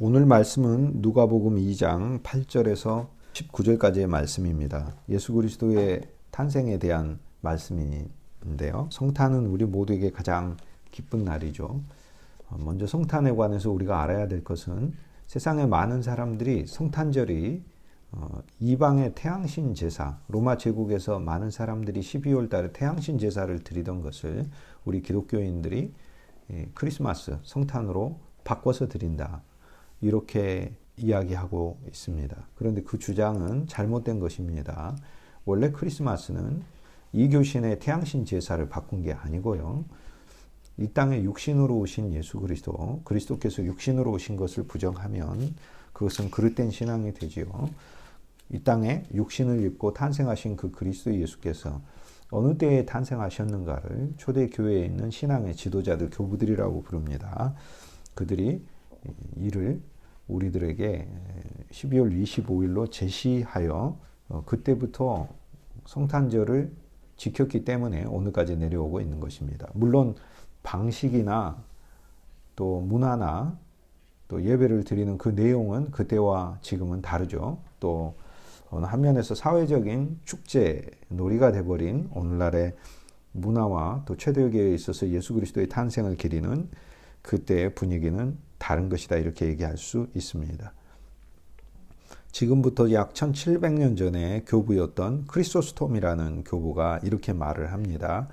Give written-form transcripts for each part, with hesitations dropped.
오늘 말씀은 누가복음 2장 8절에서 19절까지의 말씀입니다. 예수 그리스도의 탄생에 대한 말씀인데요. 성탄은 우리 모두에게 가장 기쁜 날이죠. 먼저 성탄에 관해서 우리가 알아야 될 것은 세상의 많은 사람들이 성탄절이 이방의 태양신 제사, 로마 제국에서 많은 사람들이 12월 달에 태양신 제사를 드리던 것을 우리 기독교인들이 크리스마스, 성탄으로 바꿔서 드린다. 이렇게 이야기하고 있습니다. 그런데 그 주장은 잘못된 것입니다. 원래 크리스마스는 이교신의 태양신 제사를 바꾼 게 아니고요. 이 땅에 육신으로 오신 예수 그리스도, 그리스도께서 육신으로 오신 것을 부정하면 그것은 그릇된 신앙이 되지요. 이 땅에 육신을 입고 탄생하신 그 그리스도 예수께서 어느 때에 탄생하셨는가를 초대교회에 있는 신앙의 지도자들, 교부들이라고 부릅니다. 그들이 이를 우리들에게 12월 25일로 제시하여 그때부터 성탄절을 지켰기 때문에 오늘까지 내려오고 있는 것입니다. 물론 방식이나 또 문화나 또 예배를 드리는 그 내용은 그때와 지금은 다르죠. 또 어느 한면에서 사회적인 축제, 놀이가 돼버린 오늘날의 문화와 또 초대교회에 있어서 예수 그리스도의 탄생을 기리는 그때의 분위기는 다른 것이다, 이렇게 얘기할 수 있습니다. 지금부터 약 1700년 전에 교부였던 크리소스톰이라는 교부가 이렇게 말을 합니다.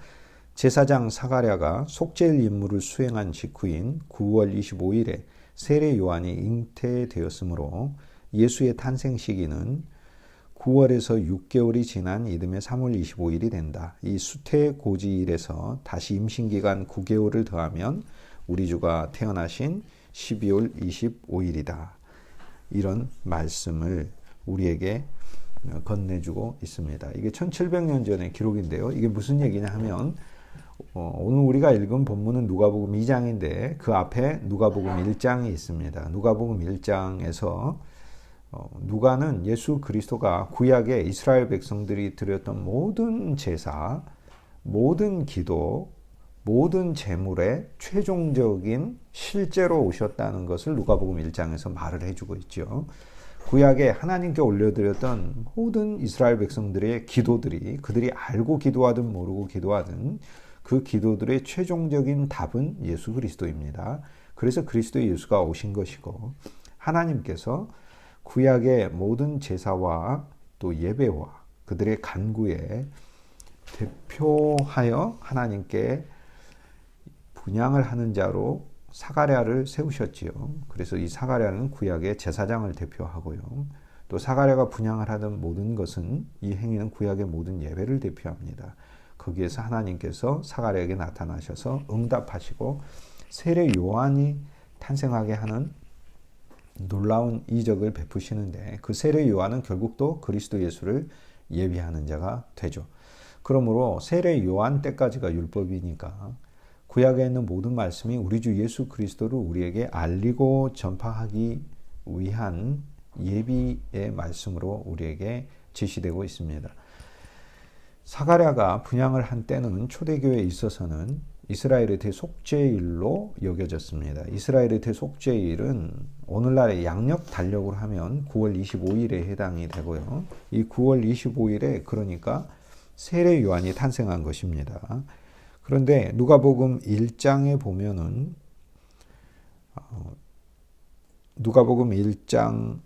제사장 사가랴가 속죄일 임무를 수행한 직후인 9월 25일에 세례 요한이 잉태되었으므로 예수의 탄생 시기는 9월에서 6개월이 지난 이듬해 3월 25일이 된다. 이 수태고지일에서 다시 임신기간 9개월을 더하면 우리 주가 태어나신 12월 25일이다. 이런 말씀을 우리에게 건네주고 있습니다. 이게 1700년 전의 기록인데요. 이게 무슨 얘기냐 하면 오늘 우리가 읽은 본문은 누가복음 2장인데 그 앞에 누가복음 1장이 있습니다. 누가복음 1장에서 누가는 예수 그리스도가 구약의 이스라엘 백성들이 드렸던 모든 제사, 모든 기도, 모든 제물의 최종적인 실제로 오셨다는 것을 누가복음 1장에서 말을 해주고 있죠. 구약에 하나님께 올려드렸던 모든 이스라엘 백성들의 기도들이 그들이 알고 기도하든 모르고 기도하든 그 기도들의 최종적인 답은 예수 그리스도입니다. 그래서 그리스도 예수가 오신 것이고 하나님께서 구약의 모든 제사와 또 예배와 그들의 간구에 대표하여 하나님께 분향을 하는 자로 사가랴를 세우셨지요. 그래서 이 사가랴는 구약의 제사장을 대표하고요. 또 사가랴가 분향을 하던 모든 것은 이 행위는 구약의 모든 예배를 대표합니다. 거기에서 하나님께서 사가랴에게 나타나셔서 응답하시고 세례 요한이 탄생하게 하는 놀라운 이적을 베푸시는데 그 세례 요한은 결국 또 그리스도 예수를 예비하는 자가 되죠. 그러므로 세례 요한 때까지가 율법이니까 구약에 있는 모든 말씀이 우리 주 예수 그리스도를 우리에게 알리고 전파하기 위한 예비의 말씀으로 우리에게 제시되고 있습니다. 사가랴가 분향을 한 때는 초대교회에 있어서는 이스라엘의 대속죄일로 여겨졌습니다. 이스라엘의 대속죄일은 오늘날의 양력 달력으로 하면 9월 25일에 해당이 되고요. 이 9월 25일에 그러니까 세례 요한이 탄생한 것입니다. 그런데 누가복음 1장에 보면은 누가복음 1장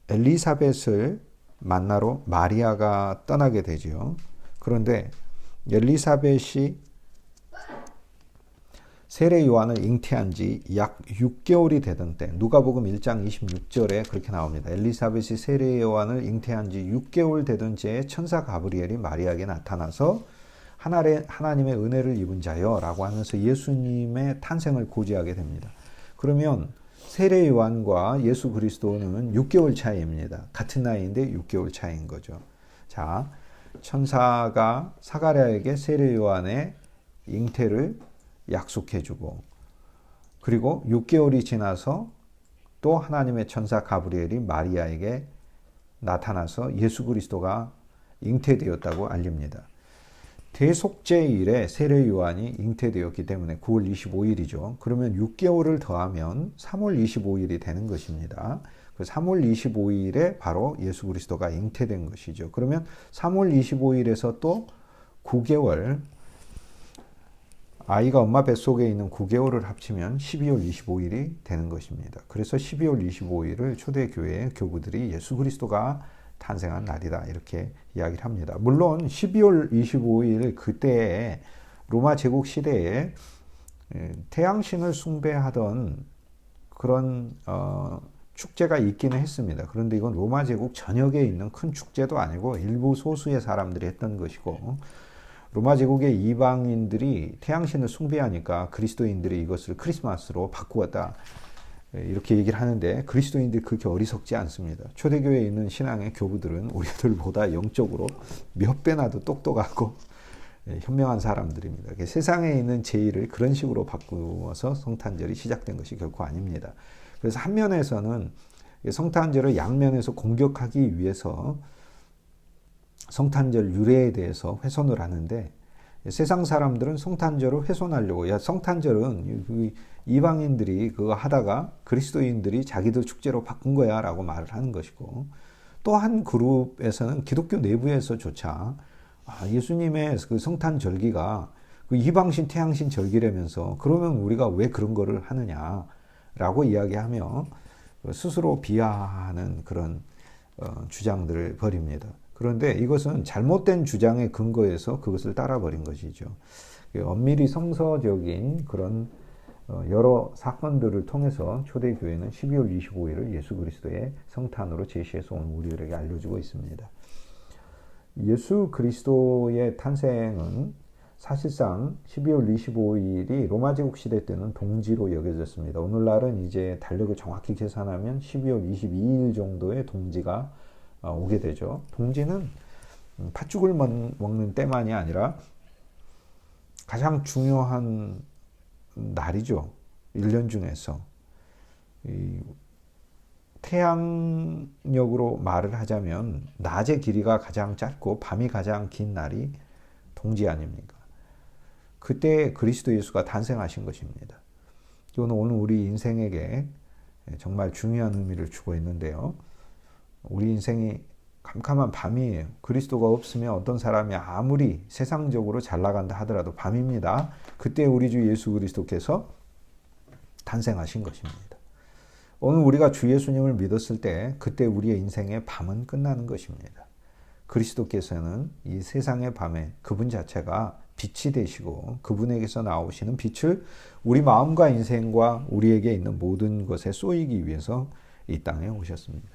엘리사벳을 만나러 마리아가 떠나게 되지요. 그런데 엘리사벳이 세례 요한을 잉태한 지 약 6개월이 되던 때 누가복음 1장 26절에 그렇게 나옵니다. 엘리사벳이 세례 요한을 잉태한 지 6개월 되던 때에 천사 가브리엘이 마리아에게 나타나서 하나님의 은혜를 입은 자여 라고 하면서 예수님의 탄생을 고지하게 됩니다. 그러면 세례 요한과 예수 그리스도는 6개월 차이입니다. 같은 나이인데 6개월 차이인 거죠. 자, 천사가 사가랴에게 세례 요한의 잉태를 약속해주고 그리고 6개월이 지나서 또 하나님의 천사 가브리엘이 마리아에게 나타나서 예수 그리스도가 잉태되었다고 알립니다. 대속죄일에 세례 요한이 잉태되었기 때문에 9월 25일이죠. 그러면 6개월을 더하면 3월 25일이 되는 것입니다. 그 3월 25일에 바로 예수 그리스도가 잉태된 것이죠. 그러면 3월 25일에서 또 9개월, 아이가 엄마 뱃속에 있는 9개월을 합치면 12월 25일이 되는 것입니다. 그래서 12월 25일을 초대교회 교구들이 예수 그리스도가 탄생한 날이다 이렇게 이야기를 합니다. 물론 12월 25일 그때에 로마 제국 시대에 태양신을 숭배하던 그런 축제가 있기는 했습니다. 그런데 이건 로마 제국 전역에 있는 큰 축제도 아니고 일부 소수의 사람들이 했던 것이고, 로마 제국의 이방인들이 태양신을 숭배하니까 그리스도인들이 이것을 크리스마스로 바꾸었다 이렇게 얘기를 하는데, 그리스도인들이 그렇게 어리석지 않습니다. 초대교회에 있는 신앙의 교부들은 우리들보다 영적으로 몇 배나 더 똑똑하고 현명한 사람들입니다. 세상에 있는 제의를 그런 식으로 바꾸어서 성탄절이 시작된 것이 결코 아닙니다. 그래서 한 면에서는 성탄절을 양면에서 공격하기 위해서 성탄절 유래에 대해서 훼손을 하는데, 세상 사람들은 성탄절을 훼손하려고, 야 성탄절은 이방인들이 그거 하다가 그리스도인들이 자기들 축제로 바꾼 거야 라고 말을 하는 것이고, 또 한 그룹에서는 기독교 내부에서조차 예수님의 그 성탄절기가 그 이방신 태양신 절기라면서 그러면 우리가 왜 그런 거를 하느냐 라고 이야기하며 스스로 비하하는 그런 주장들을 벌입니다. 그런데 이것은 잘못된 주장의 근거에서 그것을 따라버린 것이죠. 엄밀히 성서적인 그런 여러 사건들을 통해서 초대교회는 12월 25일을 예수 그리스도의 성탄으로 제시해서 오늘 우리들에게 알려주고 있습니다. 예수 그리스도의 탄생은 사실상 12월 25일이 로마 제국 시대 때는 동지로 여겨졌습니다. 오늘날은 이제 달력을 정확히 계산하면 12월 22일 정도의 동지가 오게 되죠. 동지는 팥죽을 먹는 때만이 아니라 가장 중요한 날이죠. 1년 중에서. 태양력으로 말을 하자면 낮의 길이가 가장 짧고 밤이 가장 긴 날이 동지 아닙니까? 그때 그리스도 예수가 탄생하신 것입니다. 이건 오늘 우리 인생에게 정말 중요한 의미를 주고 있는데요. 우리 인생이 캄캄한 밤이에요. 그리스도가 없으면 어떤 사람이 아무리 세상적으로 잘 나간다 하더라도 밤입니다. 그때 우리 주 예수 그리스도께서 탄생하신 것입니다. 오늘 우리가 주 예수님을 믿었을 때 그때 우리의 인생의 밤은 끝나는 것입니다. 그리스도께서는 이 세상의 밤에 그분 자체가 빛이 되시고 그분에게서 나오시는 빛을 우리 마음과 인생과 우리에게 있는 모든 것에 쏘이기 위해서 이 땅에 오셨습니다.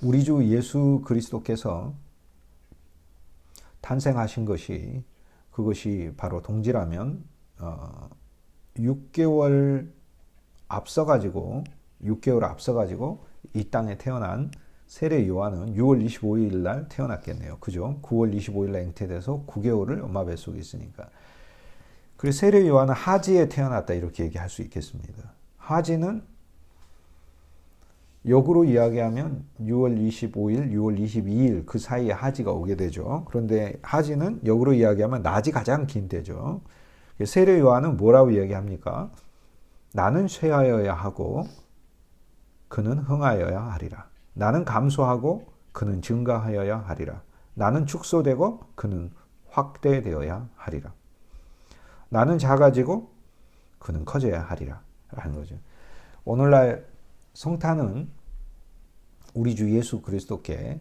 우리 주 예수 그리스도께서 탄생하신 것이, 그것이 바로 동지라면 6개월 앞서가지고 이 땅에 태어난 세례 요한은 6월 25일 날 태어났겠네요. 그죠? 9월 25일 날 잉태돼서 9개월을 엄마 뱃속에 있으니까. 그래서 세례 요한은 하지에 태어났다 이렇게 얘기할 수 있겠습니다. 하지는 역으로 이야기하면 6월 25일, 6월 22일 그 사이에 하지가 오게 되죠. 그런데 하지는 역으로 이야기하면 낮이 가장 긴 때죠. 세례 요한은 뭐라고 이야기합니까? 나는 쇠하여야 하고 그는 흥하여야 하리라. 나는 감소하고 그는 증가하여야 하리라. 나는 축소되고 그는 확대되어야 하리라. 나는 작아지고 그는 커져야 하리라. 라는 거죠. 오늘날 성탄은 우리 주 예수 그리스도께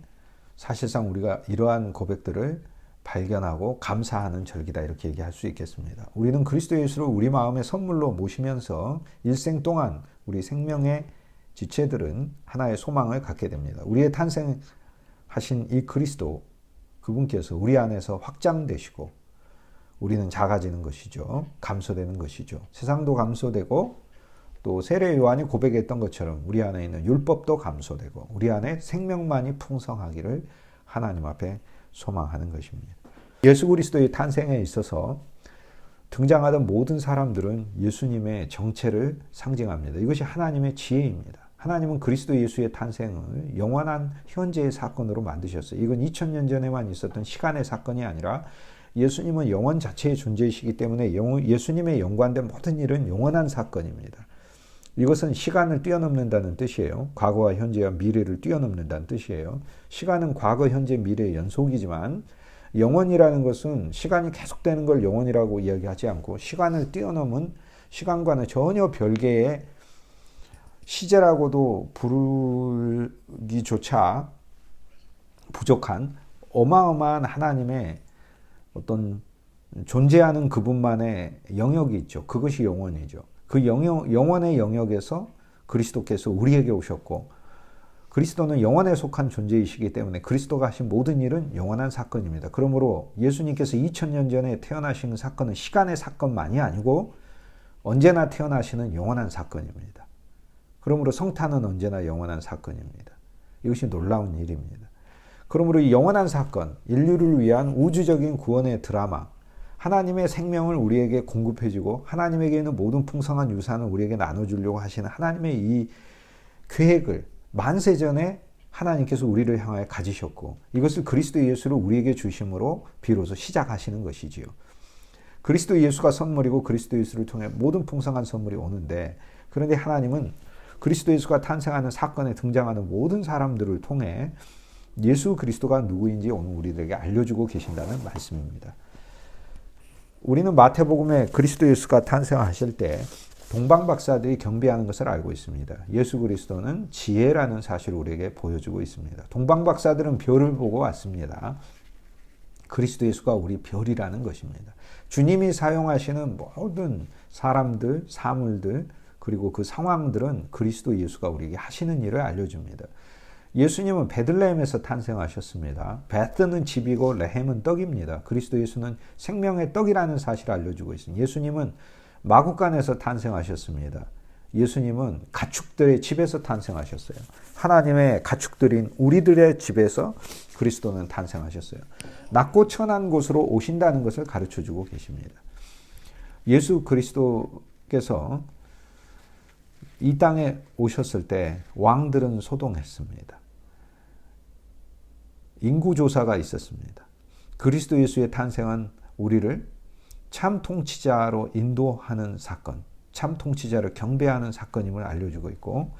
사실상 우리가 이러한 고백들을 발견하고 감사하는 절기다 이렇게 얘기할 수 있겠습니다. 우리는 그리스도 예수를 우리 마음의 선물로 모시면서 일생 동안 우리 생명의 지체들은 하나의 소망을 갖게 됩니다. 우리의 탄생하신 이 그리스도, 그분께서 우리 안에서 확장되시고 우리는 작아지는 것이죠. 감소되는 것이죠. 세상도 감소되고 또 세례 요한이 고백했던 것처럼 우리 안에 있는 율법도 감소되고 우리 안에 생명만이 풍성하기를 하나님 앞에 소망하는 것입니다. 예수 그리스도의 탄생에 있어서 등장하던 모든 사람들은 예수님의 정체를 상징합니다. 이것이 하나님의 지혜입니다. 하나님은 그리스도 예수의 탄생을 영원한 현재의 사건으로 만드셨어요. 이건 2000년 전에만 있었던 시간의 사건이 아니라 예수님은 영원 자체의 존재이시기 때문에 예수님의 연관된 모든 일은 영원한 사건입니다. 이것은 시간을 뛰어넘는다는 뜻이에요. 과거와 현재와 미래를 뛰어넘는다는 뜻이에요. 시간은 과거, 현재, 미래의 연속이지만 영원이라는 것은 시간이 계속되는 걸 영원이라고 이야기하지 않고 시간을 뛰어넘은 시간과는 전혀 별개의 시제라고도 부르기조차 부족한 어마어마한 하나님의 어떤 존재하는 그분만의 영역이 있죠. 그것이 영원이죠. 그 영원의 영역에서 그리스도께서 우리에게 오셨고 그리스도는 영원에 속한 존재이시기 때문에 그리스도가 하신 모든 일은 영원한 사건입니다. 그러므로 예수님께서 2000년 전에 태어나신 사건은 시간의 사건만이 아니고 언제나 태어나시는 영원한 사건입니다. 그러므로 성탄은 언제나 영원한 사건입니다. 이것이 놀라운 일입니다. 그러므로 이 영원한 사건, 인류를 위한 우주적인 구원의 드라마, 하나님의 생명을 우리에게 공급해주고 하나님에게 있는 모든 풍성한 유산을 우리에게 나눠주려고 하시는 하나님의 이 계획을 만세전에 하나님께서 우리를 향하여 가지셨고 이것을 그리스도 예수를 우리에게 주심으로 비로소 시작하시는 것이지요. 그리스도 예수가 선물이고 그리스도 예수를 통해 모든 풍성한 선물이 오는데 그런데 하나님은 그리스도 예수가 탄생하는 사건에 등장하는 모든 사람들을 통해 예수 그리스도가 누구인지 오늘 우리들에게 알려주고 계신다는 말씀입니다. 우리는 마태복음에 그리스도 예수가 탄생하실 때 동방박사들이 경배하는 것을 알고 있습니다. 예수 그리스도는 지혜라는 사실을 우리에게 보여주고 있습니다. 동방박사들은 별을 보고 왔습니다. 그리스도 예수가 우리 별이라는 것입니다. 주님이 사용하시는 모든 사람들, 사물들, 그리고 그 상황들은 그리스도 예수가 우리에게 하시는 일을 알려줍니다. 예수님은 베들레헴에서 탄생하셨습니다. 베트는 집이고 레헴은 떡입니다. 그리스도 예수는 생명의 떡이라는 사실을 알려주고 있습니다. 예수님은 마구간에서 탄생하셨습니다. 예수님은 가축들의 집에서 탄생하셨어요. 하나님의 가축들인 우리들의 집에서 그리스도는 탄생하셨어요. 낮고 천한 곳으로 오신다는 것을 가르쳐주고 계십니다. 예수 그리스도께서 이 땅에 오셨을 때 왕들은 소동했습니다. 인구조사가 있었습니다. 그리스도 예수의 탄생은 우리를 참 통치자로 인도하는 사건, 참 통치자를 경배하는 사건임을 알려주고 있고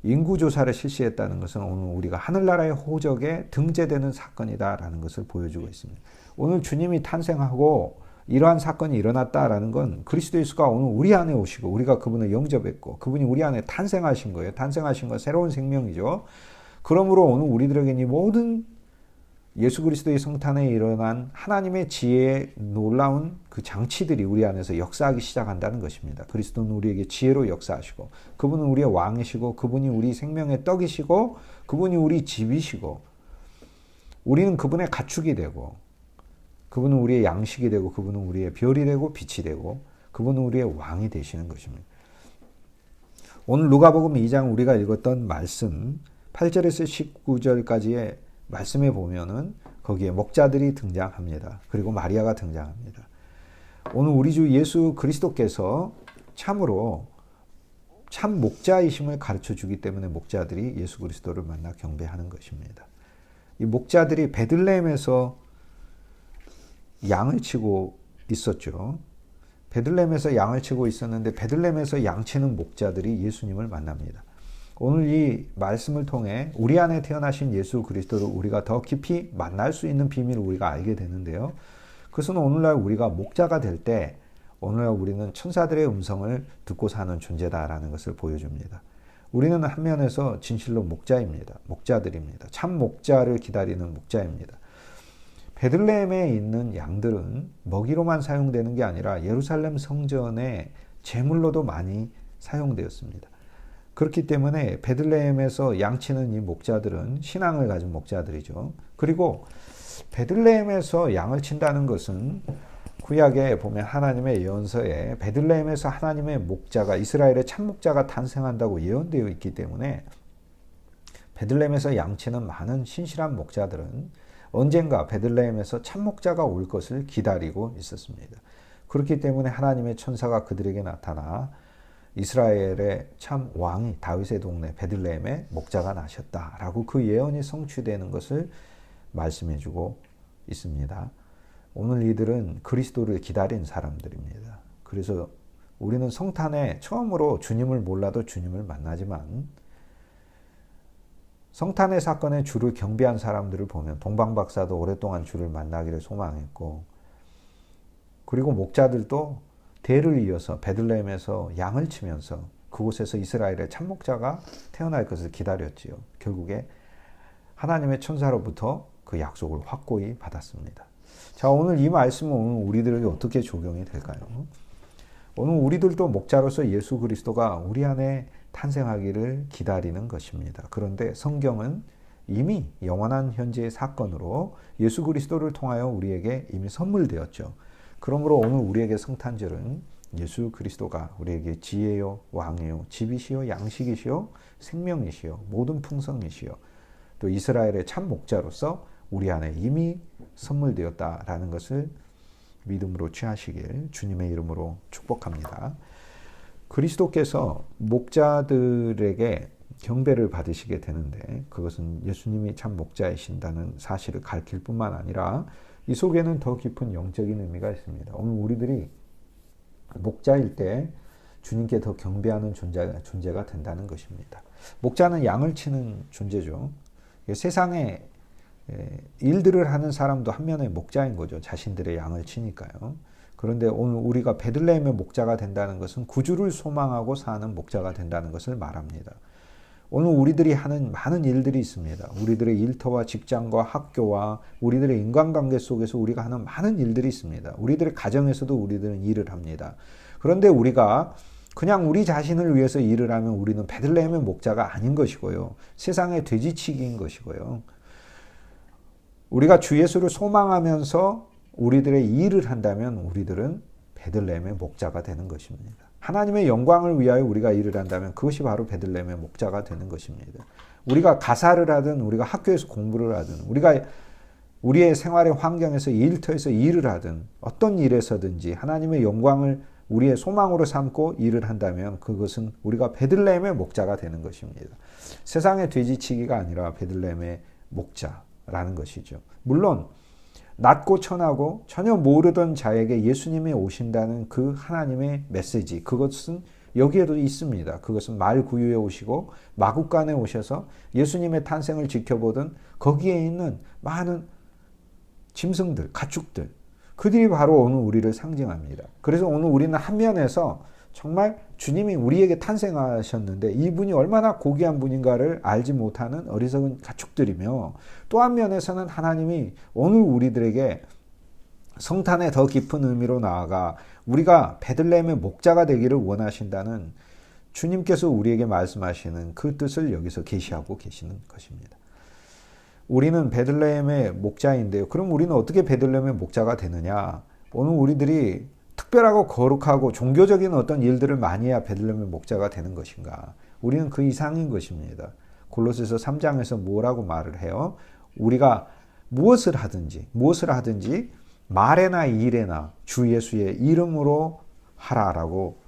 인구조사를 실시했다는 것은 오늘 우리가 하늘나라의 호적에 등재되는 사건이다라는 것을 보여주고 있습니다. 오늘 주님이 탄생하고 이러한 사건이 일어났다라는 건 그리스도 예수가 오늘 우리 안에 오시고 우리가 그분을 영접했고 그분이 우리 안에 탄생하신 거예요. 탄생하신 건 새로운 생명이죠. 그러므로 오늘 우리들에게 이 모든 예수 그리스도의 성탄에 일어난 하나님의 지혜의 놀라운 그 장치들이 우리 안에서 역사하기 시작한다는 것입니다. 그리스도는 우리에게 지혜로 역사하시고 그분은 우리의 왕이시고 그분이 우리 생명의 떡이시고 그분이 우리 집이시고 우리는 그분의 가축이 되고 그분은 우리의 양식이 되고 그분은 우리의 별이 되고 빛이 되고 그분은 우리의 왕이 되시는 것입니다. 오늘 누가복음 2장 우리가 읽었던 말씀 8절에서 19절까지의 말씀에 보면은 거기에 목자들이 등장합니다. 그리고 마리아가 등장합니다. 오늘 우리 주 예수 그리스도께서 참으로 참 목자이심을 가르쳐 주기 때문에 목자들이 예수 그리스도를 만나 경배하는 것입니다. 이 목자들이 베들레헴에서 양을 치고 있었죠. 베들레헴에서 양을 치고 있었는데 베들레헴에서 양치는 목자들이 예수님을 만납니다. 오늘 이 말씀을 통해 우리 안에 태어나신 예수 그리스도를 우리가 더 깊이 만날 수 있는 비밀을 우리가 알게 되는데요. 그것은 오늘날 우리가 목자가 될 때 오늘날 우리는 천사들의 음성을 듣고 사는 존재다라는 것을 보여줍니다. 우리는 한 면에서 진실로 목자입니다. 목자들입니다. 참 목자를 기다리는 목자입니다. 베들레헴에 있는 양들은 먹이로만 사용되는 게 아니라 예루살렘 성전의 제물로도 많이 사용되었습니다. 그렇기 때문에 베들레헴에서 양치는 이 목자들은 신앙을 가진 목자들이죠. 그리고 베들레헴에서 양을 친다는 것은 구약에 보면 하나님의 예언서에 베들레헴에서 하나님의 목자가 이스라엘의 참 목자가 탄생한다고 예언되어 있기 때문에 베들레헴에서 양치는 많은 신실한 목자들은 언젠가 베들레헴에서 참 목자가 올 것을 기다리고 있었습니다. 그렇기 때문에 하나님의 천사가 그들에게 나타나 이스라엘의 참 왕이 다윗의 동네 베들레헴에 목자가 나셨다라고 그 예언이 성취되는 것을 말씀해주고 있습니다. 오늘 이들은 그리스도를 기다린 사람들입니다. 그래서 우리는 성탄에 처음으로 주님을 몰라도 주님을 만나지만 성탄의 사건에 주를 경배한 사람들을 보면 동방박사도 오랫동안 주를 만나기를 소망했고, 그리고 목자들도 대를 이어서 베들레헴에서 양을 치면서 그곳에서 이스라엘의 참목자가 태어날 것을 기다렸지요. 결국에 하나님의 천사로부터 그 약속을 확고히 받았습니다. 자, 오늘 이 말씀은 오늘 우리들에게 어떻게 적용이 될까요? 오늘 우리들도 목자로서 예수 그리스도가 우리 안에 탄생하기를 기다리는 것입니다. 그런데 성경은 이미 영원한 현재의 사건으로 예수 그리스도를 통하여 우리에게 이미 선물되었죠. 그러므로 오늘 우리에게 성탄절은 예수 그리스도가 우리에게 지혜요, 왕이요, 집이시요, 양식이시요, 생명이시요, 모든 풍성이시요, 또 이스라엘의 참 목자로서 우리 안에 이미 선물되었다라는 것을 믿음으로 취하시길 주님의 이름으로 축복합니다. 그리스도께서 목자들에게 경배를 받으시게 되는데 그것은 예수님이 참 목자이신다는 사실을 가르칠 뿐만 아니라 이 속에는 더 깊은 영적인 의미가 있습니다. 오늘 우리들이 목자일 때 주님께 더 경배하는 존재가 된다는 것입니다. 목자는 양을 치는 존재죠. 세상에 일들을 하는 사람도 한 면의 목자인 거죠. 자신들의 양을 치니까요. 그런데 오늘 우리가 베들레헴의 목자가 된다는 것은 구주를 소망하고 사는 목자가 된다는 것을 말합니다. 오늘 우리들이 하는 많은 일들이 있습니다. 우리들의 일터와 직장과 학교와 우리들의 인간관계 속에서 우리가 하는 많은 일들이 있습니다. 우리들의 가정에서도 우리들은 일을 합니다. 그런데 우리가 그냥 우리 자신을 위해서 일을 하면 우리는 베들레헴의 목자가 아닌 것이고요. 세상의 돼지치기인 것이고요. 우리가 주 예수를 소망하면서 우리들의 일을 한다면 우리들은 베들레헴의 목자가 되는 것입니다. 하나님의 영광을 위하여 우리가 일을 한다면 그것이 바로 베들레헴의 목자가 되는 것입니다. 우리가 가사를 하든 우리가 학교에서 공부를 하든 우리가 우리의 생활의 환경에서 일터에서 일을 하든 어떤 일에서든지 하나님의 영광을 우리의 소망으로 삼고 일을 한다면 그것은 우리가 베들레헴의 목자가 되는 것입니다. 세상의 돼지치기가 아니라 베들레헴의 목자라는 것이죠. 물론 낮고 천하고 전혀 모르던 자에게 예수님이 오신다는 그 하나님의 메시지, 그것은 여기에도 있습니다. 그것은 말구유에 오시고 마국간에 오셔서 예수님의 탄생을 지켜보던 거기에 있는 많은 짐승들, 가축들, 그들이 바로 오늘 우리를 상징합니다. 그래서 오늘 우리는 한 면에서 정말 주님이 우리에게 탄생하셨는데 이분이 얼마나 고귀한 분인가를 알지 못하는 어리석은 가축들이며, 또 한 면에서는 하나님이 오늘 우리들에게 성탄의 더 깊은 의미로 나아가 우리가 베들레헴의 목자가 되기를 원하신다는 주님께서 우리에게 말씀하시는 그 뜻을 여기서 계시하고 계시는 것입니다. 우리는 베들레헴의 목자인데요. 그럼 우리는 어떻게 베들레헴의 목자가 되느냐? 오늘 우리들이 특별하고 거룩하고 종교적인 어떤 일들을 많이 해야 베들레헴의 목자가 되는 것인가? 우리는 그 이상인 것입니다. 골로새서 3장에서 뭐라고 말을 해요? 우리가 무엇을 하든지 말에나 일에나 주 예수의 이름으로 하라라고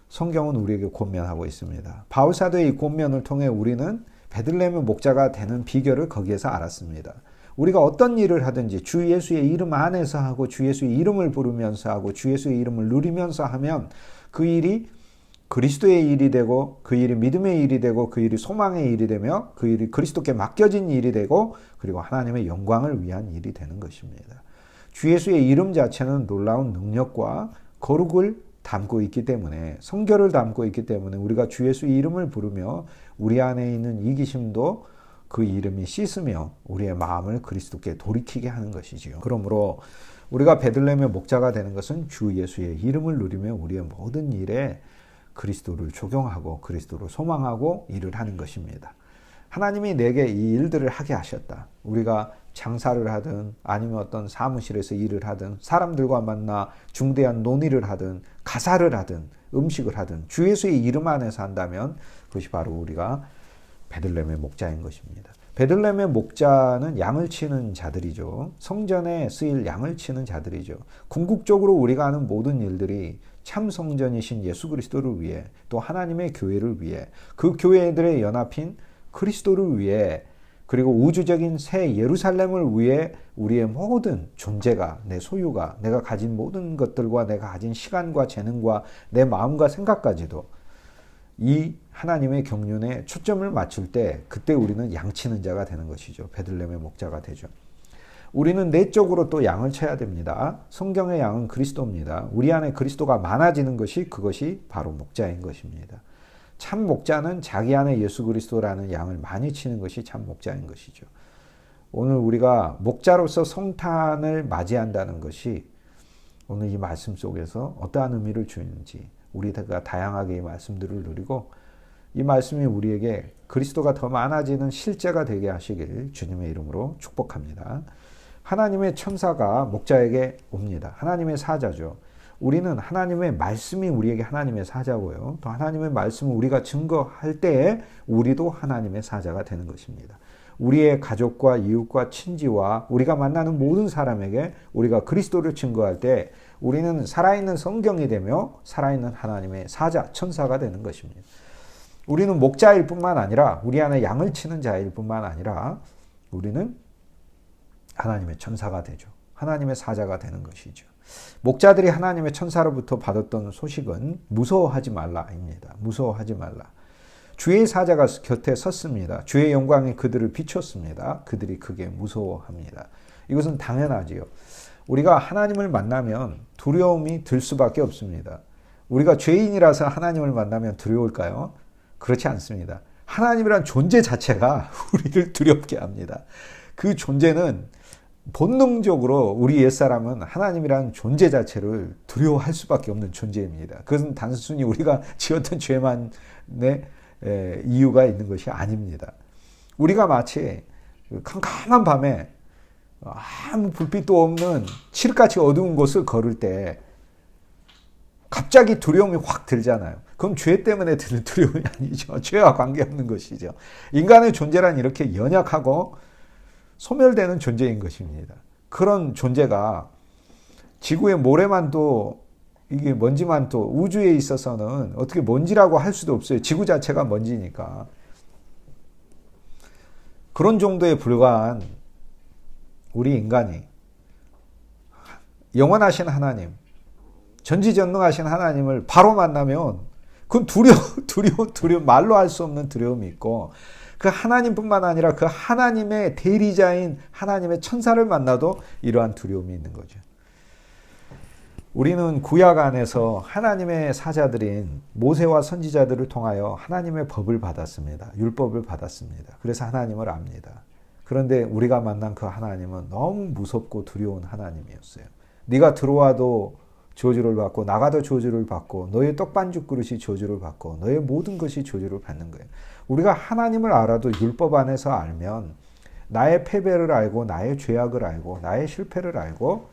성경은 우리에게 권면하고 있습니다. 바울 사도의 이 권면을 통해 우리는 베들레헴의 목자가 되는 비결을 거기에서 알았습니다. 우리가 어떤 일을 하든지 주 예수의 이름 안에서 하고 주 예수의 이름을 부르면서 하고 주 예수의 이름을 누리면서 하면 그 일이 그리스도의 일이 되고 그 일이 믿음의 일이 되고 그 일이 소망의 일이 되며 그 일이 그리스도께 맡겨진 일이 되고 그리고 하나님의 영광을 위한 일이 되는 것입니다. 주 예수의 이름 자체는 놀라운 능력과 거룩을 담고 있기 때문에, 성결을 담고 있기 때문에 우리가 주 예수의 이름을 부르며 우리 안에 있는 이기심도 그 이름이 씻으며 우리의 마음을 그리스도께 돌이키게 하는 것이지요. 그러므로 우리가 베들레헴의 목자가 되는 것은 주 예수의 이름을 누리며 우리의 모든 일에 그리스도를 적용하고 그리스도를 소망하고 일을 하는 것입니다. 하나님이 내게 이 일들을 하게 하셨다. 우리가 장사를 하든 아니면 어떤 사무실에서 일을 하든 사람들과 만나 중대한 논의를 하든 가사를 하든 음식을 하든 주 예수의 이름 안에서 한다면 그것이 바로 우리가 베들레헴의 목자인 것입니다. 베들레헴의 목자는 양을 치는 자들이죠. 성전에 쓰일 양을 치는 자들이죠. 궁극적으로 우리가 하는 모든 일들이 참 성전이신 예수 그리스도를 위해, 또 하나님의 교회를 위해, 그 교회들의 연합인 그리스도를 위해, 그리고 우주적인 새 예루살렘을 위해 우리의 모든 존재가, 내 소유가, 내가 가진 모든 것들과 내가 가진 시간과 재능과 내 마음과 생각까지도 이 하나님의 경륜에 초점을 맞출 때, 그때 우리는 양치는 자가 되는 것이죠. 베들레헴의 목자가 되죠. 우리는 내적으로 또 양을 쳐야 됩니다. 성경의 양은 그리스도입니다. 우리 안에 그리스도가 많아지는 것이, 그것이 바로 목자인 것입니다. 참 목자는 자기 안에 예수 그리스도라는 양을 많이 치는 것이 참 목자인 것이죠. 오늘 우리가 목자로서 성탄을 맞이한다는 것이 오늘 이 말씀 속에서 어떠한 의미를 주는지, 우리가 다양하게 이 말씀들을 누리고 이 말씀이 우리에게 그리스도가 더 많아지는 실제가 되게 하시길 주님의 이름으로 축복합니다. 하나님의 천사가 목자에게 옵니다. 하나님의 사자죠. 우리는 하나님의 말씀이 우리에게 하나님의 사자고요. 또 하나님의 말씀을 우리가 증거할 때에 우리도 하나님의 사자가 되는 것입니다. 우리의 가족과 이웃과 친지와 우리가 만나는 모든 사람에게 우리가 그리스도를 증거할 때 우리는 살아있는 성경이 되며 살아있는 하나님의 사자, 천사가 되는 것입니다. 우리는 목자일 뿐만 아니라, 우리 안에 양을 치는 자일 뿐만 아니라 우리는 하나님의 천사가 되죠. 하나님의 사자가 되는 것이죠. 목자들이 하나님의 천사로부터 받았던 소식은 무서워하지 말라입니다. 무서워하지 말라. 주의 사자가 곁에 섰습니다. 주의 영광이 그들을 비췄습니다. 그들이 크게 무서워합니다. 이것은 당연하지요. 우리가 하나님을 만나면 두려움이 들 수밖에 없습니다. 우리가 죄인이라서 하나님을 만나면 두려울까요? 그렇지 않습니다. 하나님이란 존재 자체가 우리를 두렵게 합니다. 그 존재는 본능적으로 우리 옛사람은 하나님이란 존재 자체를 두려워할 수밖에 없는 존재입니다. 그것은 단순히 우리가 지었던 죄만의 이유가 있는 것이 아닙니다. 우리가 마치 캄캄한 밤에 아무 불빛도 없는 칠흑같이 어두운 곳을 걸을 때 갑자기 두려움이 확 들잖아요. 그럼 죄 때문에 드는 두려움이 아니죠. 죄와 관계없는 것이죠. 인간의 존재란 이렇게 연약하고 소멸되는 존재인 것입니다. 그런 존재가 지구의 모래만도, 이게 먼지만도 우주에 있어서는 어떻게 먼지라고 할 수도 없어요. 지구 자체가 먼지니까. 그런 정도에 불과한 우리 인간이 영원하신 하나님, 전지전능하신 하나님을 바로 만나면 그건 두려움, 말로 할 수 없는 두려움이 있고, 그 하나님뿐만 아니라 그 하나님의 대리자인 하나님의 천사를 만나도 이러한 두려움이 있는 거죠. 우리는 구약 안에서 하나님의 사자들인 모세와 선지자들을 통하여 하나님의 법을 받았습니다. 율법을 받았습니다. 그래서 하나님을 압니다. 그런데 우리가 만난 그 하나님은 너무 무섭고 두려운 하나님이었어요. 네가 들어와도 저주를 받고 나가도 저주를 받고 너의 떡반죽 그릇이 저주를 받고 너의 모든 것이 저주를 받는 거예요. 우리가 하나님을 알아도 율법 안에서 알면 나의 패배를 알고 나의 죄악을 알고 나의 실패를 알고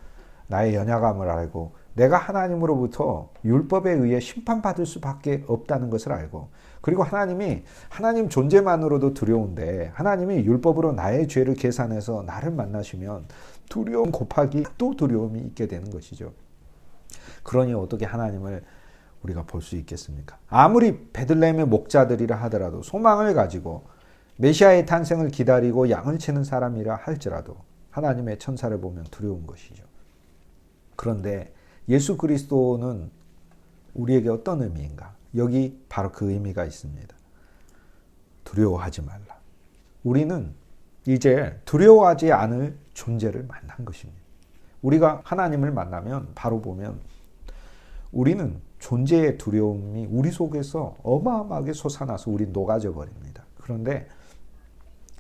나의 연약함을 알고 내가 하나님으로부터 율법에 의해 심판받을 수밖에 없다는 것을 알고, 그리고 하나님 존재만으로도 두려운데 하나님이 율법으로 나의 죄를 계산해서 나를 만나시면 두려움 곱하기 또 두려움이 있게 되는 것이죠. 그러니 어떻게 하나님을 우리가 볼 수 있겠습니까? 아무리 베들레헴의 목자들이라 하더라도, 소망을 가지고 메시아의 탄생을 기다리고 양을 치는 사람이라 할지라도 하나님의 천사를 보면 두려운 것이죠. 그런데 예수 그리스도는 우리에게 어떤 의미인가? 여기 바로 그 의미가 있습니다. 두려워하지 말라. 우리는 이제 두려워하지 않을 존재를 만난 것입니다. 우리가 하나님을 만나면 바로 보면 우리는 존재의 두려움이 우리 속에서 어마어마하게 솟아나서 우리 녹아져 버립니다. 그런데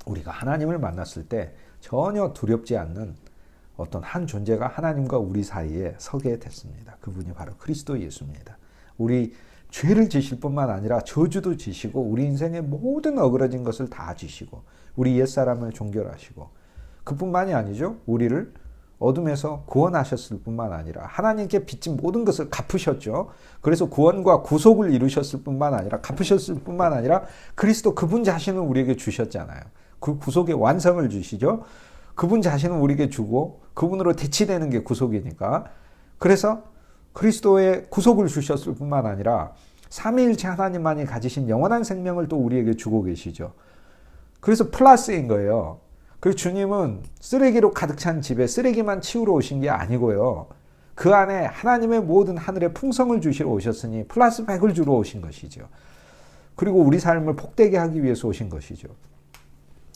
우리가 하나님을 만났을 때 전혀 두렵지 않는 어떤 한 존재가 하나님과 우리 사이에 서게 됐습니다. 그분이 바로 그리스도 예수입니다. 우리 죄를 지실 뿐만 아니라 저주도 지시고 우리 인생의 모든 어그러진 것을 다 지시고 우리 옛사람을 종결하시고, 그뿐만이 아니죠. 우리를 어둠에서 구원하셨을 뿐만 아니라 하나님께 빚진 모든 것을 갚으셨죠. 그래서 구원과 구속을 이루셨을 뿐만 아니라 갚으셨을 뿐만 아니라 그리스도 그분 자신을 우리에게 주셨잖아요. 그 구속의 완성을 주시죠. 그분 자신은 우리에게 주고 그분으로 대치되는 게 구속이니까. 그래서 그리스도의 구속을 주셨을 뿐만 아니라 삼위일체 하나님만이 가지신 영원한 생명을 또 우리에게 주고 계시죠. 그래서 플러스인 거예요. 그리고 주님은 쓰레기로 가득 찬 집에 쓰레기만 치우러 오신 게 아니고요. 그 안에 하나님의 모든 하늘의 풍성을 주시러 오셨으니 플러스 100을 주러 오신 것이죠. 그리고 우리 삶을 복되게 하기 위해서 오신 것이죠.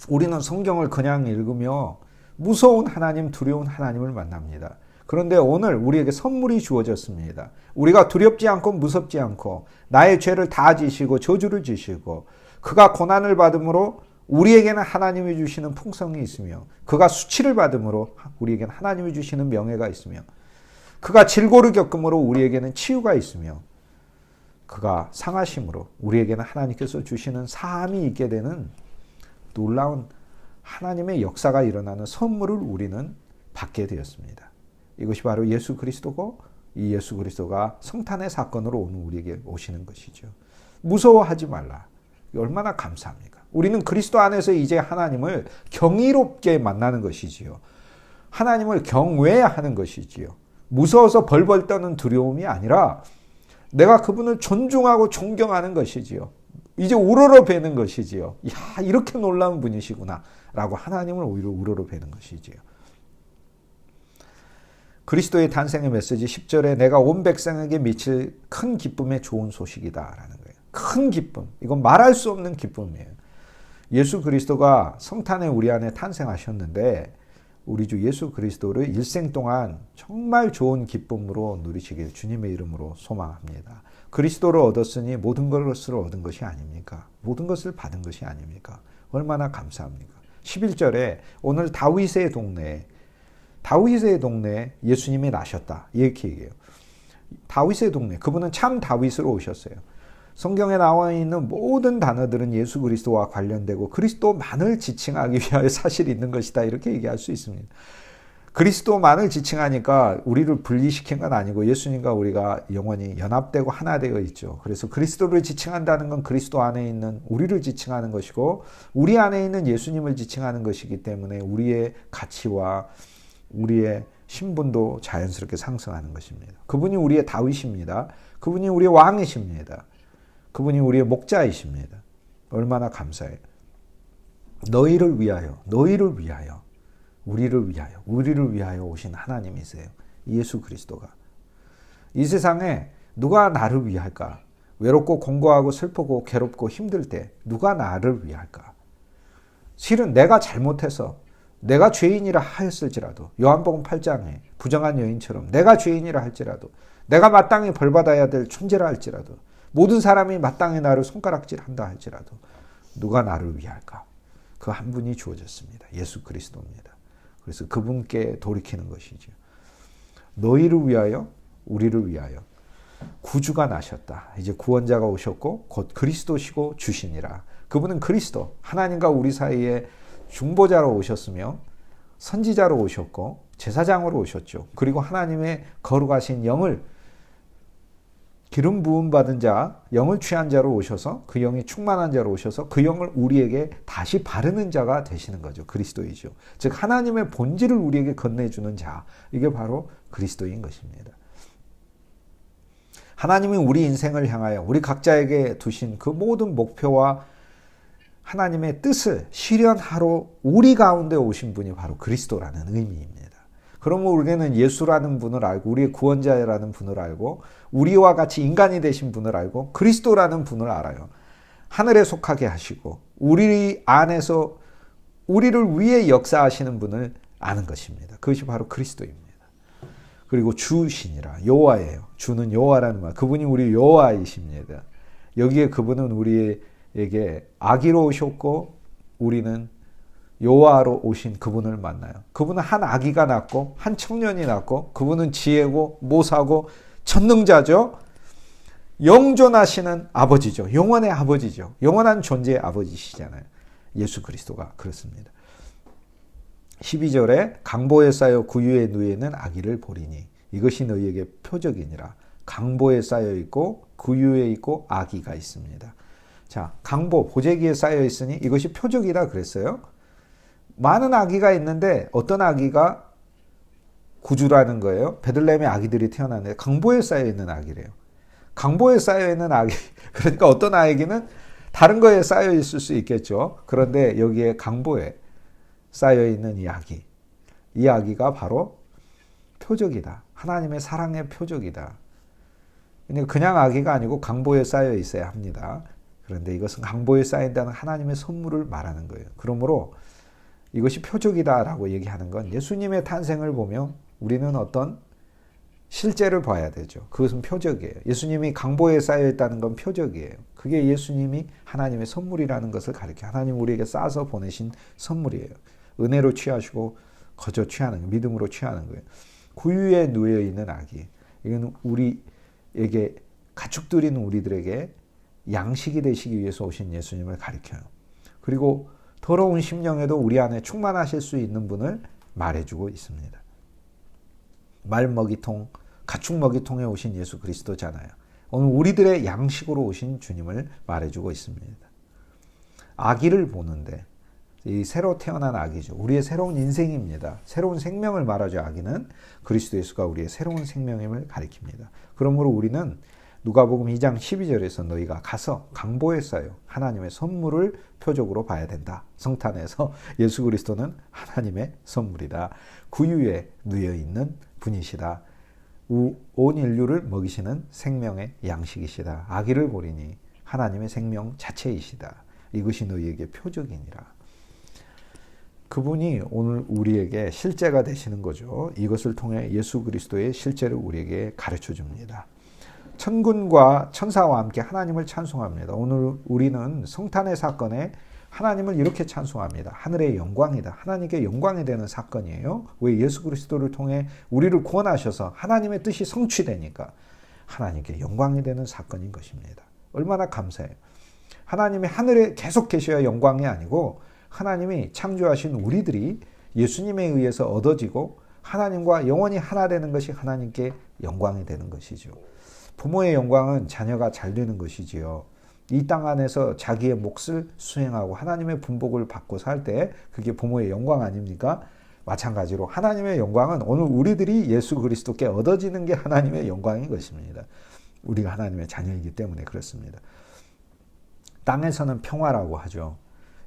우리는 성경을 그냥 읽으며 무서운 하나님, 두려운 하나님을 만납니다. 그런데 오늘 우리에게 선물이 주어졌습니다. 우리가 두렵지 않고 무섭지 않고 나의 죄를 다 지시고 저주를 지시고 그가 고난을 받음으로 우리에게는 하나님이 주시는 풍성이 있으며 그가 수치를 받음으로 우리에게는 하나님이 주시는 명예가 있으며 그가 질고를 겪음으로 우리에게는 치유가 있으며 그가 상하심으로 우리에게는 하나님께서 주시는 사함이 있게 되는 놀라운 하나님의 역사가 일어나는 선물을 우리는 받게 되었습니다. 이것이 바로 예수 그리스도고 이 예수 그리스도가 성탄의 사건으로 오늘 우리에게 오시는 것이죠. 무서워하지 말라. 얼마나 감사합니까? 우리는 그리스도 안에서 이제 하나님을 경이롭게 만나는 것이지요. 하나님을 경외하는 것이지요. 무서워서 벌벌 떠는 두려움이 아니라 내가 그분을 존중하고 존경하는 것이지요. 이제 우러러 베는 것이지요. 야, 이렇게 놀라운 분이시구나 라고 하나님을 오히려 우러러 베는 것이지요. 그리스도의 탄생의 메시지 10절에 내가 온 백성에게 미칠 큰 기쁨의 좋은 소식이다 라는 거예요. 큰 기쁨. 이건 말할 수 없는 기쁨이에요. 예수 그리스도가 성탄에 우리 안에 탄생하셨는데 우리 주 예수 그리스도를 일생 동안 정말 좋은 기쁨으로 누리시길 주님의 이름으로 소망합니다. 그리스도를 얻었으니 모든 것을 얻은 것이 아닙니까? 모든 것을 받은 것이 아닙니까? 얼마나 감사합니까? 11절에 오늘 다윗의 동네에 예수님이 나셨다. 이렇게 얘기해요. 다윗의 동네. 그분은 참 다윗으로 오셨어요. 성경에 나와 있는 모든 단어들은 예수 그리스도와 관련되고 그리스도만을 지칭하기 위하여 사실이 있는 것이다. 이렇게 얘기할 수 있습니다. 그리스도만을 지칭하니까 우리를 분리시킨 건 아니고 예수님과 우리가 영원히 연합되고 하나 되어 있죠. 그래서 그리스도를 지칭한다는 건 그리스도 안에 있는 우리를 지칭하는 것이고 우리 안에 있는 예수님을 지칭하는 것이기 때문에 우리의 가치와 우리의 신분도 자연스럽게 상승하는 것입니다. 그분이 우리의 다윗입니다. 그분이 우리의 왕이십니다. 그분이 우리의 목자이십니다. 얼마나 감사해요. 너희를 위하여, 우리를 위하여 오신 하나님이세요. 예수 그리스도가. 이 세상에 누가 나를 위할까? 외롭고 공고하고 슬프고 괴롭고 힘들 때 누가 나를 위할까? 실은 내가 잘못해서 내가 죄인이라 하였을지라도 요한복음 8장에 부정한 여인처럼 내가 죄인이라 할지라도 내가 마땅히 벌받아야 될 존재라 할지라도 모든 사람이 마땅히 나를 손가락질한다 할지라도 누가 나를 위할까? 그 한 분이 주어졌습니다. 예수 그리스도입니다. 그래서 그분께 돌이키는 것이죠. 너희를 위하여 우리를 위하여 구주가 나셨다. 이제 구원자가 오셨고 곧 그리스도시고 주시니라. 그분은 그리스도 하나님과 우리 사이에 중보자로 오셨으며 선지자로 오셨고 제사장으로 오셨죠. 그리고 하나님의 거룩하신 영을 기름 부음 받은 자, 영을 취한 자로 오셔서 그 영이 충만한 자로 오셔서 그 영을 우리에게 다시 바르는 자가 되시는 거죠. 그리스도이죠. 즉 하나님의 본질을 우리에게 건네주는 자, 이게 바로 그리스도인 것입니다. 하나님이 우리 인생을 향하여 우리 각자에게 두신 그 모든 목표와 하나님의 뜻을 실현하러 우리 가운데 오신 분이 바로 그리스도라는 의미입니다. 그러면 우리는 예수라는 분을 알고 우리의 구원자라는 분을 알고 우리와 같이 인간이 되신 분을 알고 그리스도라는 분을 알아요. 하늘에 속하게 하시고 우리 안에서 우리를 위해 역사하시는 분을 아는 것입니다. 그것이 바로 그리스도입니다. 그리고 주시니라. 여호와예요. 주는 여호와라는 말. 그분이 우리 여호와이십니다. 여기에 그분은 우리에게 아기로 오셨고 우리는 여호와로 오신 그분을 만나요. 그분은 한 아기가 낳고 한 청년이 낳고 그분은 지혜고 모사고 전능자죠. 영존하시는 아버지죠. 영원의 아버지죠. 영원한 존재의 아버지시잖아요. 예수 그리스도가 그렇습니다. 12절에 강보에 쌓여 구유에 누이는 아기를 보리니 이것이 너희에게 표적이니라. 강보에 쌓여 있고 구유에 있고 아기가 있습니다. 자, 강보, 보재기에 쌓여 있으니 이것이 표적이다 그랬어요. 많은 아기가 있는데 어떤 아기가 구주라는 거예요. 베들레헴의 아기들이 태어났는데 강보에 쌓여 있는 아기래요. 강보에 쌓여 있는 아기, 그러니까 어떤 아기는 다른 거에 쌓여 있을 수 있겠죠. 그런데 여기에 강보에 쌓여 있는 이 아기가 바로 표적이다. 하나님의 사랑의 표적이다. 그냥 아기가 아니고 강보에 쌓여 있어야 합니다. 그런데 이것은 강보에 쌓인다는 하나님의 선물을 말하는 거예요. 그러므로 이것이 표적이다라고 얘기하는 건 예수님의 탄생을 보며 우리는 어떤 실제를 봐야 되죠. 그것은 표적이에요. 예수님이 강보에 쌓여 있다는 건 표적이에요. 그게 예수님이 하나님의 선물이라는 것을 가리켜 하나님 우리에게 싸서 보내신 선물이에요. 은혜로 취하시고 거저 취하는 거예요. 믿음으로 취하는 거예요. 구유에 누워 있는 아기. 이건 우리에게 가축들인 우리들에게 양식이 되시기 위해서 오신 예수님을 가리켜요. 그리고 더러운 심령에도 우리 안에 충만하실 수 있는 분을 말해주고 있습니다. 말먹이통, 가축먹이통에 오신 예수 그리스도잖아요. 오늘 우리들의 양식으로 오신 주님을 말해주고 있습니다. 아기를 보는데 이 새로 태어난 아기죠. 우리의 새로운 인생입니다. 새로운 생명을 말하죠. 아기는 그리스도 예수가 우리의 새로운 생명임을 가리킵니다. 그러므로 우리는 누가복음 2장 12절에서 너희가 가서 강보에 쌓여 하나님의 선물을 표적으로 봐야 된다. 성탄에서 예수 그리스도는 하나님의 선물이다. 구유에 누여 있는 분이시다. 온 인류를 먹이시는 생명의 양식이시다. 아기를 보리니 하나님의 생명 자체이시다. 이것이 너희에게 표적이니라. 그분이 오늘 우리에게 실제가 되시는 거죠. 이것을 통해 예수 그리스도의 실제를 우리에게 가르쳐 줍니다. 천군과 천사와 함께 하나님을 찬송합니다. 오늘 우리는 성탄의 사건에 하나님을 이렇게 찬송합니다. 하늘의 영광이다. 하나님께 영광이 되는 사건이에요. 왜? 예수 그리스도를 통해 우리를 구원하셔서 하나님의 뜻이 성취되니까 하나님께 영광이 되는 사건인 것입니다. 얼마나 감사해요. 하나님이 하늘에 계속 계셔야 영광이 아니고 하나님이 창조하신 우리들이 예수님에 의해서 얻어지고 하나님과 영원히 하나 되는 것이 하나님께 영광이 되는 것이죠. 부모의 영광은 자녀가 잘 되는 것이지요. 이 땅 안에서 자기의 몫을 수행하고 하나님의 분복을 받고 살 때 그게 부모의 영광 아닙니까? 마찬가지로 하나님의 영광은 오늘 우리들이 예수 그리스도께 얻어지는 게 하나님의 영광인 것입니다. 우리가 하나님의 자녀이기 때문에 그렇습니다. 땅에서는 평화라고 하죠.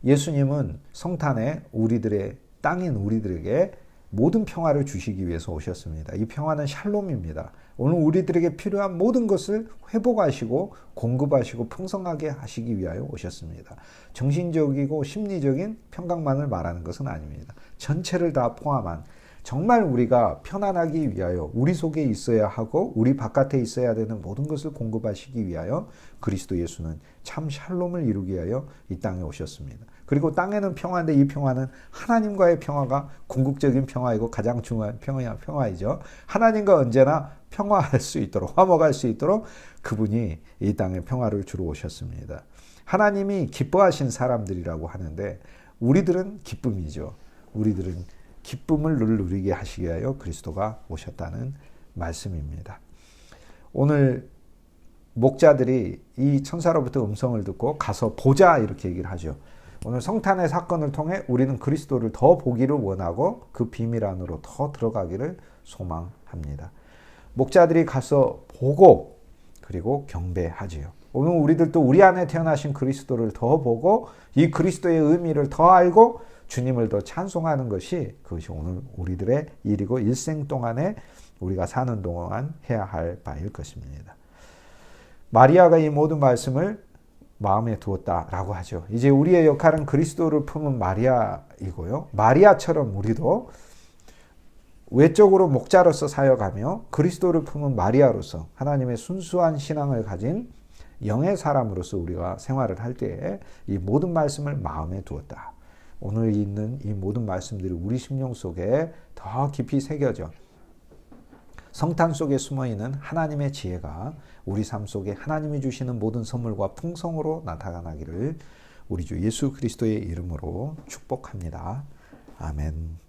예수님은 성탄에 우리들의 땅인 우리들에게 모든 평화를 주시기 위해서 오셨습니다. 이 평화는 샬롬입니다. 오늘 우리들에게 필요한 모든 것을 회복하시고 공급하시고 풍성하게 하시기 위하여 오셨습니다. 정신적이고 심리적인 평강만을 말하는 것은 아닙니다. 전체를 다 포함한 정말 우리가 편안하기 위하여 우리 속에 있어야 하고 우리 바깥에 있어야 되는 모든 것을 공급하시기 위하여 그리스도 예수는 참 샬롬을 이루기 위하여 이 땅에 오셨습니다. 그리고 땅에는 평화인데 이 평화는 하나님과의 평화가 궁극적인 평화이고 가장 중요한 평화이죠. 하나님과 언제나 평화할 수 있도록 화목할 수 있도록 그분이 이 땅에 평화를 주러 오셨습니다. 하나님이 기뻐하신 사람들이라고 하는데 우리들은 기쁨이죠. 우리들은 기쁨을 누리게 하시기 위하여 그리스도가 오셨다는 말씀입니다. 오늘 목자들이 이 천사로부터 음성을 듣고 가서 보자 이렇게 얘기를 하죠. 오늘 성탄의 사건을 통해 우리는 그리스도를 더 보기를 원하고 그 비밀 안으로 더 들어가기를 소망합니다. 목자들이 가서 보고 그리고 경배하지요. 오늘 우리들도 우리 안에 태어나신 그리스도를 더 보고 이 그리스도의 의미를 더 알고 주님을 더 찬송하는 것이 그것이 오늘 우리들의 일이고 일생 동안에 우리가 사는 동안 해야 할 바일 것입니다. 마리아가 이 모든 말씀을 마음에 두었다라고 하죠. 이제 우리의 역할은 그리스도를 품은 마리아이고요. 마리아처럼 우리도 외적으로 목자로서 사역하며 그리스도를 품은 마리아로서 하나님의 순수한 신앙을 가진 영의 사람으로서 우리가 생활을 할 때에 이 모든 말씀을 마음에 두었다. 오늘 있는 이 모든 말씀들이 우리 심령 속에 더 깊이 새겨져 성탄 속에 숨어있는 하나님의 지혜가 우리 삶 속에 하나님이 주시는 모든 선물과 풍성으로 나타나기를 우리 주 예수 그리스도의 이름으로 축복합니다. 아멘.